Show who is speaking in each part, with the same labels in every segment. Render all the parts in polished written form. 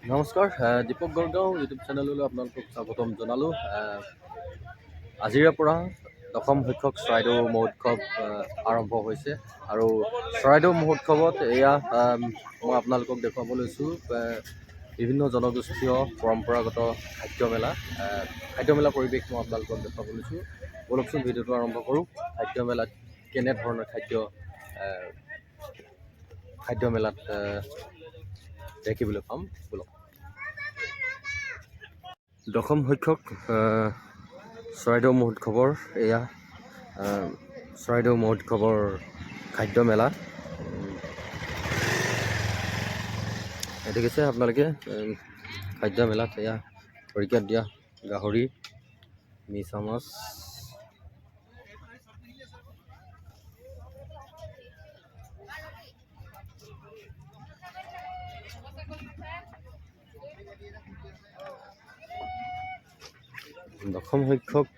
Speaker 1: নমস্কাৰ, দীপক গড়গাঁও ইউটিউব চেনেললৈ আপোনালোকক স্বাগতম জনালোঁ। আজিৰে পৰা দশম সংখ্যক চৰাইদেউ মহোৎসৱ আৰম্ভ হৈছে আৰু চৰাইদেউ মহোৎসৱত এয়া মই আপোনালোকক দেখুৱাব লৈছোঁ বিভিন্ন জনগোষ্ঠীয় পৰম্পৰাগত খাদ্যমেলা পৰিৱেশ মই আপোনালোকক দেখুৱাব লৈছোঁ। বলকচোন ভিডিঅ'টো আৰম্ভ কৰোঁ। খাদ্যমেলাত কেনেধৰণৰ খাদ্যমেলাত দেখিবলৈ পাম বলক। দশম সংখ্যক চৰাইদেউ মহোৎসৱৰ এয়া চৰাইদেউ মহোৎসৱৰ খাদ্যমেলা। দেখিছে আপোনালোকে খাদ্যমেলাত এয়া খৰিকাত দিয়া গাহৰি, মিছা মাছ, দশম সংখ্যক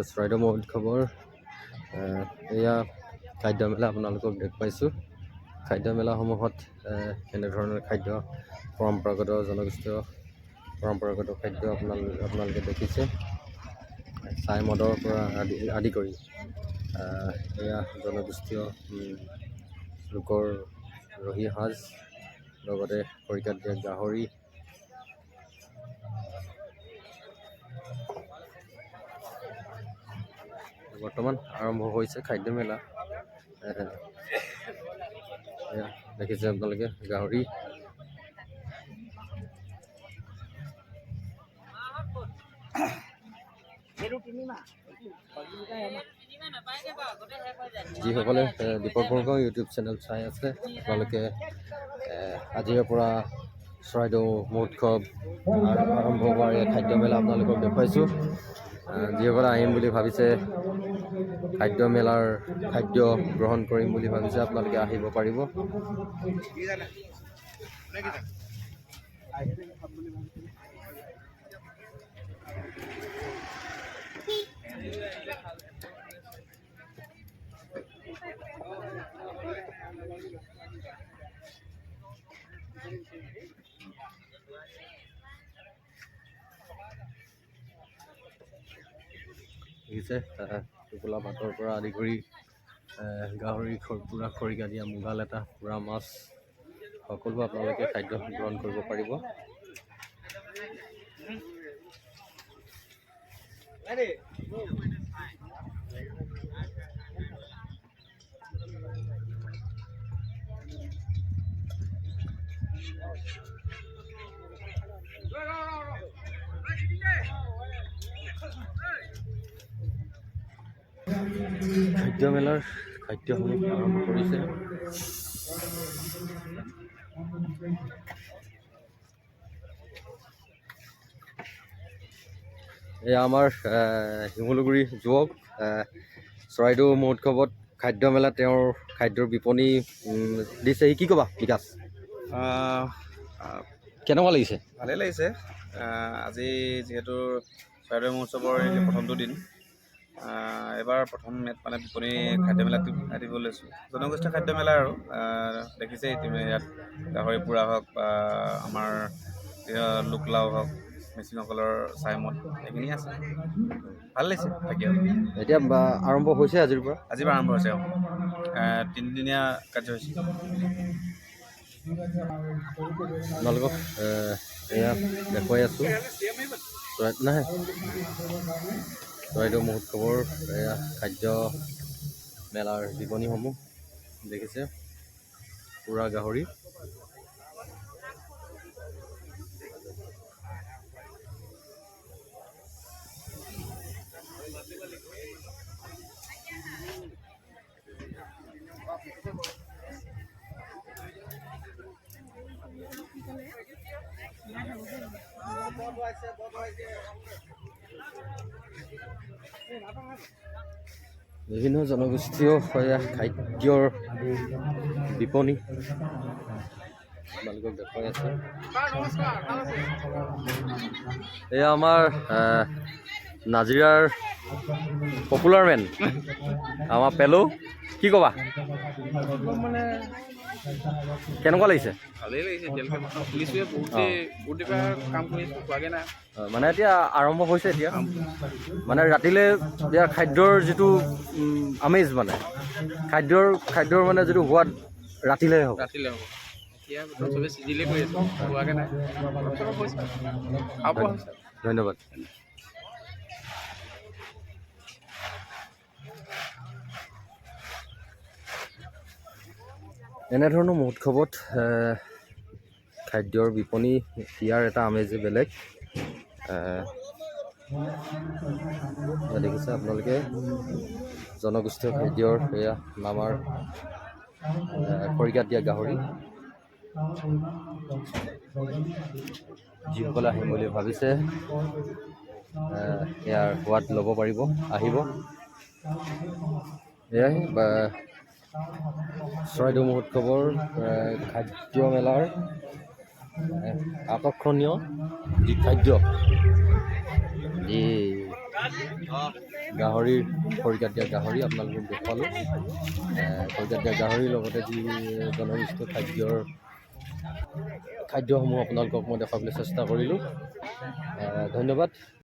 Speaker 1: চৰাইদেউ মহোৎসৱৰ এয়া খাদ্যমেলা আপোনালোকক দেখুৱাইছোঁ। খাদ্যমেলাসমূহত কেনেধৰণৰ খাদ্য, পৰম্পৰাগত জনগোষ্ঠীয় পৰম্পৰাগত খাদ্য আপোনালোকে দেখিছে। চাই মদৰ পৰা আদি কৰি এয়া জনগোষ্ঠীয় লোকৰ ৰহি সাজ, লগতে খৰিকাত দিয়া গাহৰি, বৰ্তমান আৰম্ভ হৈছে খাদ্যমেলা। দেখিছে আপোনালোকে গাহৰি, যিসকলে দীপক গড়গাঁও ইউটিউব চেনেল চাই আছে আপোনালোকে আজিৰে পৰা চৰাইদেউ মহোৎসৱ আৰম্ভ হোৱাৰ এই খাদ্যমেলা আপোনালোকক দেখুৱাইছোঁ। যিসকলে আহিম বুলি ভাবিছে, খাদ্যমেলাৰ খাদ্য গ্ৰহণ কৰিম বুলি ভাবিছে, আপোনালোকে আহিব পাৰিব। দেখিছে টোপোলা ভাতৰ পৰা আদি কৰি গাহৰি পুৰা খৰিকা দিয়া, মুগা লেটা, পুৰা মাছ, সকলো আপোনালোকে খাদ্য গ্ৰহণ কৰিব পাৰিব। খাদ্যমেলাৰ খাদ্যসমূহ আৰম্ভ কৰিছে। এয়া আমাৰ শিমলুগুৰি যুৱক চৰাইদেউ মহোৎসৱত খাদ্যমেলা তেওঁৰ খাদ্যৰ বিপণী দিছে। কি ক'বা বিকাশ, কেনেকুৱা লাগিছে?
Speaker 2: ভালেই লাগিছে। আজি যিহেতু চৰাইদেউ মহোৎসৱৰ প্ৰথমটো দিন, এবাৰ প্ৰথম মানে বিপণী খাদ্যমেলাত দিব লৈছোঁ। জনগোষ্ঠীয় খাদ্যমেলা আৰু দেখিছে ইতিমধ্যে ইয়াত গাহৰি পোৰা হওক বা আমাৰ লোকলাও হওক, মিচিংসকলৰ চাইমদ, এইখিনি আছে। ভাল লাগিছে থাকি।
Speaker 1: এতিয়া আৰম্ভ হৈছে আজিৰ পৰা
Speaker 2: আৰম্ভ হৈছে আৰু 3দিনীয়া কাৰ্যসূচী।
Speaker 1: আপোনালোকক এয়া দেখুৱাই আছোঁ চৰাইদেউ মহোৎসৱৰ এয়া খাদ্য মেলাৰ বিপণীসমূহ। দেখিছে পুৰা গাহৰি, বিভিন্ন জনগোষ্ঠীয় খাদ্যৰ বিপণী আপোনালোকক দেখুৱাই আছে। এয়া আমাৰ নাজিৰাৰ পপুলাৰ মেন আমাৰ পেলু, কি ক'বা?
Speaker 3: মানে
Speaker 1: কেনেকুৱা লাগিছে?
Speaker 2: ভালেই লাগিছে এতিয়ালৈকে প্ৰথম খুলিছোঁহে বহুত দিনৰ কাম কৰিছোঁ পোৱাগৈ নাই
Speaker 1: মানে এতিয়া আৰম্ভ হৈছে এতিয়া মানে ৰাতিলৈ ইয়াৰ খাদ্যৰ যিটো আমেজ মানে খাদ্যৰ মানে যিটো সোৱাদ ৰাতিলৈ হ'ব।
Speaker 2: ৰাতিলৈ হ'ব এতিয়া বৰ্তমান চবেই চিজিলে কৰি আছোঁ পোৱাগৈ নাই হৈছে খাব পৰা হৈছে।
Speaker 1: ধন্যবাদ। এনেধৰণৰ মহোৎসৱত খাদ্যৰ বিপণী ইয়াৰ এটা আমেজে বেলেগ। দেখিছে আপোনালোকে জনগোষ্ঠীয় খাদ্যৰ এয়া নামাৰ খৰিকাত দিয়া গাহৰি, যিসকলে আহিম বুলি ভাবিছে ইয়াৰ সোৱাদ ল'ব পাৰিব, আহিব। এয়াই চৰাইদেউ মহোৎসৱৰ খাদ্য মেলাৰ আকৰ্ষণীয় যি খাদ্য, যি গাহৰিৰ খৰিকাত দিয়া গাহৰি আপোনালোকক দেখুৱালোঁ। খৰিকাত দিয়া গাহৰিৰ লগতে যি জনগোষ্ঠীয় খাদ্যসমূহ আপোনালোকক মই দেখাবলৈ চেষ্টা কৰিলোঁ। ধন্যবাদ।